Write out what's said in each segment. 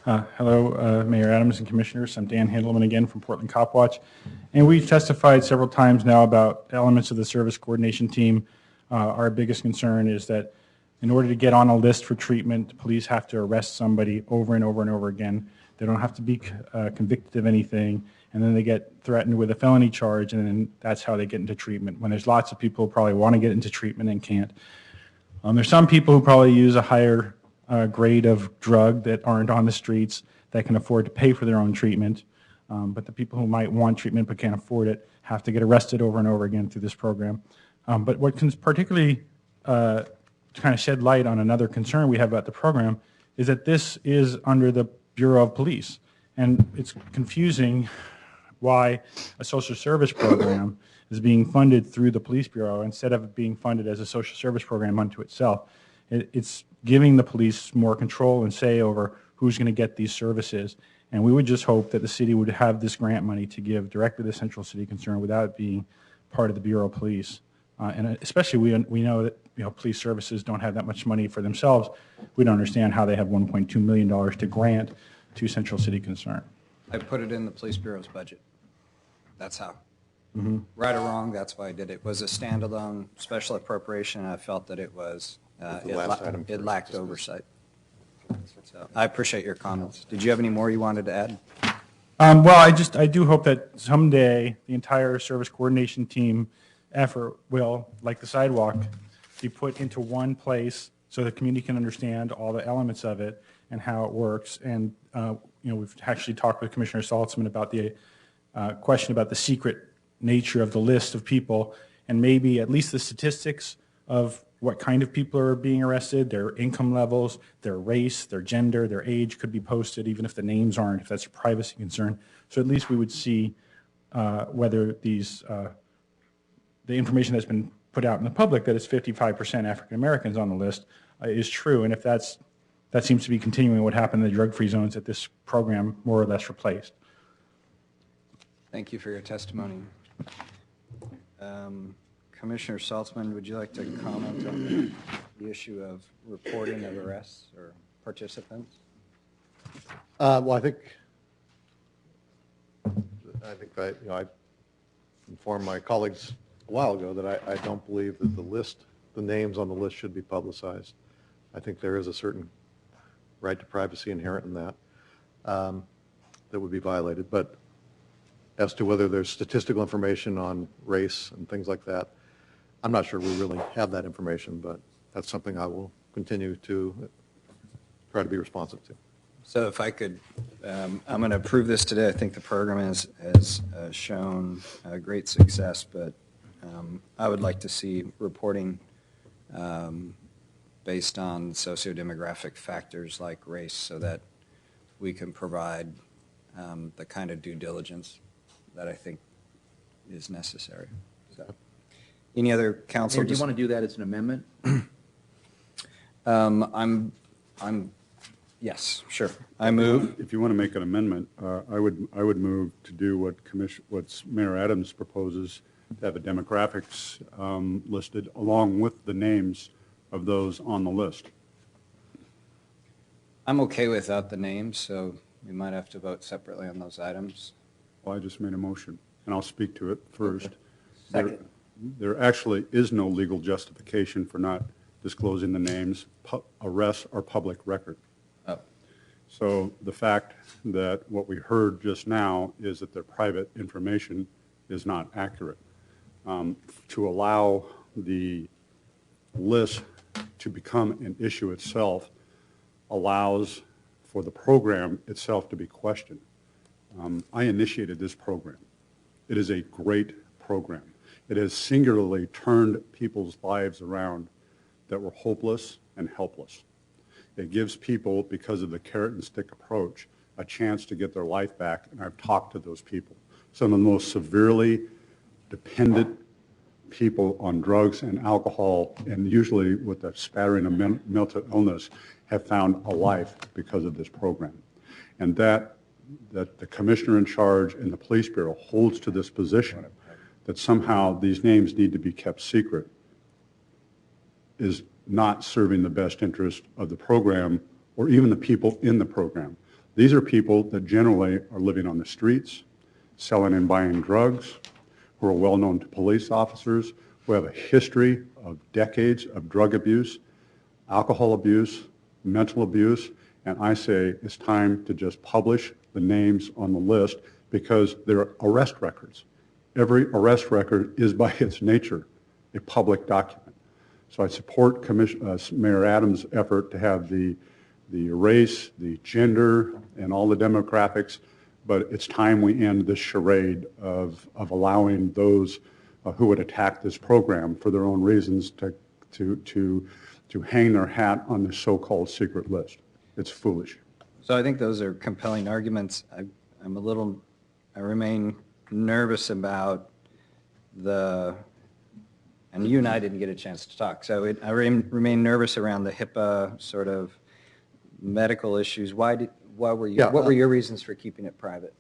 Hello, Mayor Adams and Commissioners. I'm Dan Handelman again from Portland Cop Watch. And we've testified several times now about elements of the service coordination team. Our biggest concern is that in order to get on a list for treatment, police have to arrest somebody over and over and over again. They don't have to be convicted of anything, and then they get threatened with a felony charge, and then that's how they get into treatment, when there's lots of people who probably want to get into treatment and can't. There's some people who probably use a higher grade of drug that aren't on the streets that can afford to pay for their own treatment. But the people who might want treatment but can't afford it have to get arrested over and over again through this program. But what can particularly kind of shed light on another concern we have about the program is that this is under the Bureau of Police. And it's confusing why a social service program is being funded through the Police Bureau instead of being funded as a social service program unto itself. It's giving the police more control and say over who's going to get these services. And we would just hope that the city would have this grant money to give directly to Central City Concern without it being part of the Bureau of Police. And especially we know that police services don't have that much money for themselves. We don't understand how they have $1.2 million to grant to Central City Concern. I put it in the Police Bureau's budget. That's how. Mm-hmm. Right or wrong, that's why I did it. It was a standalone special appropriation, and I felt that it was it lacked oversight. So I appreciate your comments. Did you have any more you wanted to add? Well, I do hope that someday the entire service coordination team effort will, like the sidewalk, be put into one place so the community can understand all the elements of it and how it works. And we've actually talked with Commissioner Saltzman about the question about the secret nature of the list of people, and maybe at least the statistics of what kind of people are being arrested, their income levels, their race, their gender, their age could be posted, even if the names aren't, if that's a privacy concern. So at least we would see whether these the information that's been put out in the public, that it's 55% African Americans on the list, is true. And if that seems to be continuing what happened in the drug-free zones, that this program more or less replaced. Thank you for your testimony. Commissioner Saltzman, would you like to comment on the issue of reporting of arrests or participants? Well, I think I informed my colleagues a while ago that I don't believe that the names on the list should be publicized. I think there is a certain right to privacy inherent in that that would be violated. But as to whether there's statistical information on race and things like that, I'm not sure we really have that information, but that's something I will continue to try to be responsive to. So if I could, I'm going to approve this today. I think the program has shown great success, but I would like to see reporting based on socio-demographic factors like race so that we can provide the kind of due diligence that I think is necessary. So, any other council? Mayor, do you want to do that as an amendment? Yes, sure. I move. If you want to make an amendment, I would move to do what Mayor Adams proposes, to have the demographics listed along with the names of those on the list. I'm okay without the names, so we might have to vote separately on those items. Well, I just made a motion, and I'll speak to it first. Okay. Second. There actually is no legal justification for not disclosing the names. Arrests are public record. Oh. So the fact that what we heard just now is that their private information is not accurate. To allow the list to become an issue itself allows for the program itself to be questioned. I initiated this program. It is a great program. It has singularly turned people's lives around that were hopeless and helpless. It gives people, because of the carrot and stick approach, a chance to get their life back, and I've talked to those people. Some of the most severely dependent people on drugs and alcohol, and usually with a spattering of mental illness, have found a life because of this program. And that the commissioner in charge and the police bureau holds to this position, that somehow these names need to be kept secret, is not serving the best interest of the program or even the people in the program. These are people that generally are living on the streets, selling and buying drugs, who are well-known to police officers, who have a history of decades of drug abuse, alcohol abuse, mental abuse, and I say it's time to just publish the names on the list because they're arrest records. Every arrest record is by its nature a public document. So I support Mayor Adams' effort to have the race, the gender, and all the demographics, but it's time we end this charade of allowing those who would attack this program for their own reasons to hang their hat on the so-called secret list. It's foolish. So I think those are compelling arguments. I remain nervous about and you and I didn't get a chance to talk, so I remain nervous around the HIPAA sort of medical issues. What were your reasons for keeping it private?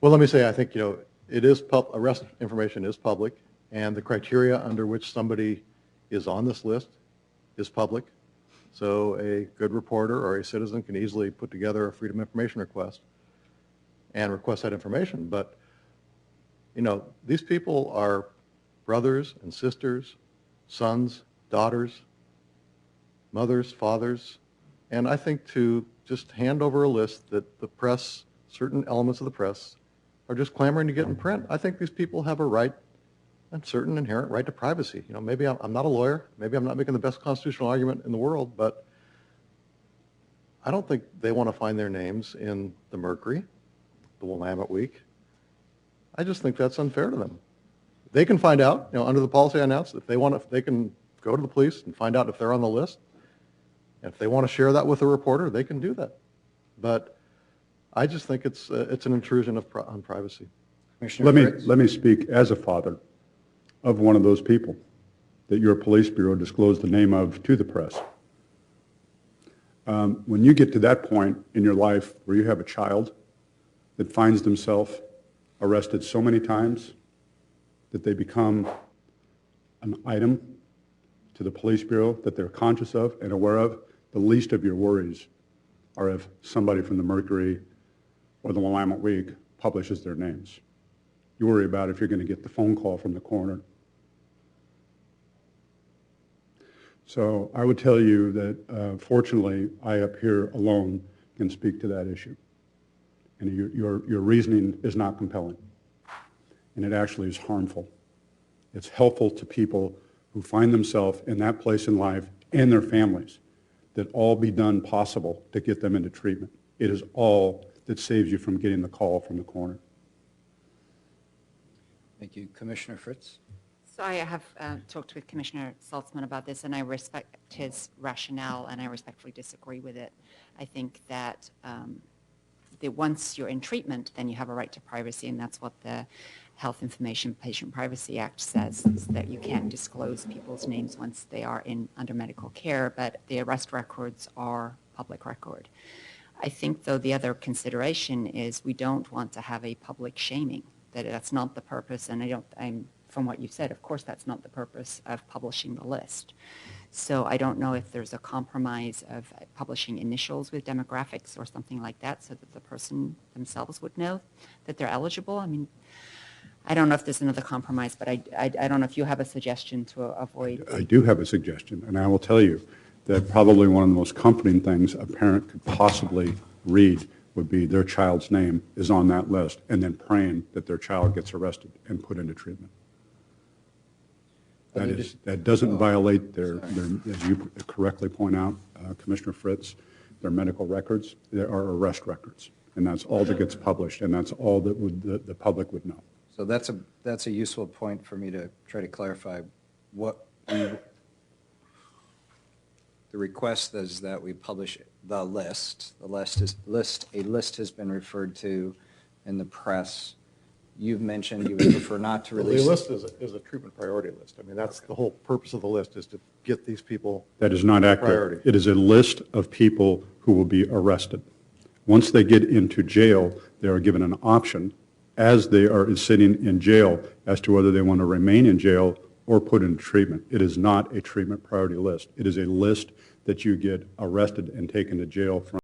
Well, let me say, I think, it is arrest information is public, and the criteria under which somebody is on this list is public. So a good reporter or a citizen can easily put together a Freedom of Information request and request that information. But, these people are brothers and sisters, sons, daughters, mothers, fathers, and I think to just hand over a list that the press, certain elements of the press, are just clamoring to get in print. I think these people have a right, a certain inherent right to privacy. Maybe I'm not a lawyer, maybe I'm not making the best constitutional argument in the world, but I don't think they want to find their names in the Mercury, the Willamette Week. I just think that's unfair to them. They can find out, under the policy I announced, if they can go to the police and find out if they're on the list. And if they want to share that with a reporter, they can do that. But I just think it's an intrusion on privacy. Let me speak as a father of one of those people that your police bureau disclosed the name of to the press. When you get to that point in your life where you have a child that finds themselves arrested so many times that they become an item to the police bureau that they're conscious of and aware of, the least of your worries are if somebody from the Mercury or the Willamette Week publishes their names. You worry about if you're going to get the phone call from the coroner. So I would tell you that, fortunately, I up here alone can speak to that issue. And your reasoning is not compelling. And it actually is harmful. It's helpful to people who find themselves in that place in life and their families, that all be done possible to get them into treatment. It is all that saves you from getting the call from the coroner. Thank you. Commissioner Fritz? So I have talked with Commissioner Saltzman about this, and I respect his rationale, and I respectfully disagree with it. I think that once you're in treatment, then you have a right to privacy, and that's what the Health Information Patient Privacy Act says, is that you can't disclose people's names once they are under medical care, but the arrest records are public record. I think, though, the other consideration is we don't want to have a public shaming, that's not the purpose, and from what you've said, of course that's not the purpose of publishing the list. So I don't know if there's a compromise of publishing initials with demographics or something like that so that the person themselves would know that they're eligible. I mean, I don't know if there's another compromise, but I don't know if you have a suggestion to avoid. I do have a suggestion, and I will tell you that probably one of the most comforting things a parent could possibly read would be their child's name is on that list, and then praying that their child gets arrested and put into treatment. That doesn't violate their, as you correctly point out, Commissioner Fritz, their medical records. There are arrest records, and that's all that gets published, and that's all that the public would know. So that's a useful point for me to try to clarify. What the request is that we publish the list. A list has been referred to in the press. You've mentioned you would prefer not to release. The list is a treatment priority list. I mean, that's the whole purpose of the list, is to get these people. That is not accurate. Priority. It is a list of people who will be arrested. Once they get into jail, they are given an option as they are sitting in jail as to whether they want to remain in jail or put into treatment. It is not a treatment priority list. It is a list that you get arrested and taken to jail from.